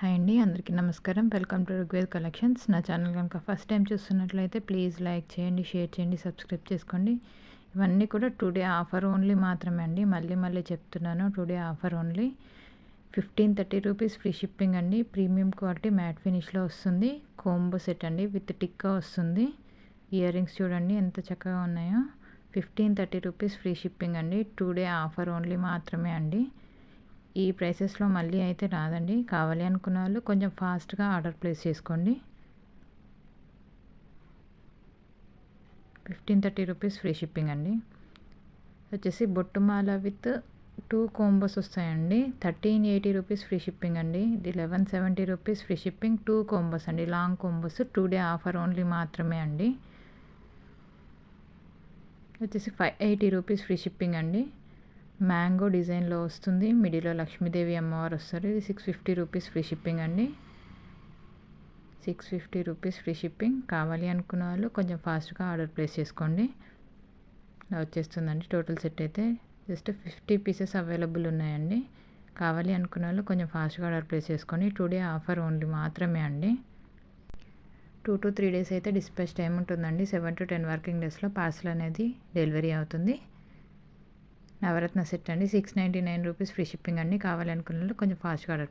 Hi అండి, అందరికీ నమస్కారం. Welcome to Rigved collections. నా ఛానల్ కనుక ఫస్ట్ టైం చూస్తున్నట్లయితే ప్లీజ్ లైక్ చేయండి, షేర్ చేయండి, సబ్స్క్రైబ్ చేసుకోండి. ఇవన్నీ కూడా టుడే ఆఫర్ ఓన్లీ మాత్రమే అండి. మళ్ళీ చెప్తున్నాను, today offer only. 1530 rupees free shipping అండి. ప్రీమియం క్వాలిటీ మ్యాట్ ఫినిష్లో వస్తుంది. కోంబో సెట్ అండి, విత్ టిక్కా వస్తుంది. ఇయర్ రింగ్స్ చూడండి ఎంత చక్కగా ఉన్నాయో. 1530 రూపీస్ ఫ్రీ షిప్పింగ్ అండి. టుడే ఆఫర్ ఓన్లీ మాత్రమే అండి. ఈ ప్రైసెస్లో మళ్ళీ అయితే రాదండి. కావాలి అనుకున్న వాళ్ళు కొంచెం ఫాస్ట్గా ఆర్డర్ ప్లేస్ చేసుకోండి. 1530 రూపీస్ ఫ్రీ షిప్పింగ్ అండి. వచ్చేసి బొట్టుమాల విత్ 2 కోంబోస్ వస్తాయండి. 1380 రూపీస్ ఫ్రీ షిప్పింగ్ అండి. ఇది 1170 రూపీస్ ఫ్రీ షిప్పింగ్. 2 కోంబోస్ అండి, long combos. Today offer only మాత్రమే అండి. వచ్చేసి 580 రూపీస్ ఫ్రీ షిప్పింగ్ అండి. మ్యాంగో డిజైన్లో వస్తుంది. మిడిల్లో లక్ష్మీదేవి అమ్మవారు వస్తారు. ఇది 650 రూపీస్ ఫ్రీ షిప్పింగ్ అండి. 650 రూపీస్ ఫ్రీ షిప్పింగ్. కావాలి అనుకున్న వాళ్ళు కొంచెం ఫాస్ట్గా ఆర్డర్ ప్లేస్ చేసుకోండి. ఇలా వచ్చేస్తుందండి. టోటల్ సెట్ అయితే జస్ట్ 50 పీసెస్ అవైలబుల్ ఉన్నాయండి. కావాలి అనుకున్న వాళ్ళు కొంచెం ఫాస్ట్గా ఆర్డర్ ప్లేస్ చేసుకోండి. టుడే ఆఫర్ ఓన్లీ మాత్రమే అండి. 2 to 3 డేస్ అయితే డిస్పాచ్ టైం ఉంటుందండి. 7 to 10 వర్కింగ్ డేస్లో పార్సల్ అనేది డెలివరీ అవుతుంది. నవరత్న సెట్ అండి. 699 రూపీస్ ఫ్రీ షిప్పింగ్ అండి. కావాలనుకున్న వాళ్ళు కొంచెం ఫాస్ట్గా ఆర్డర్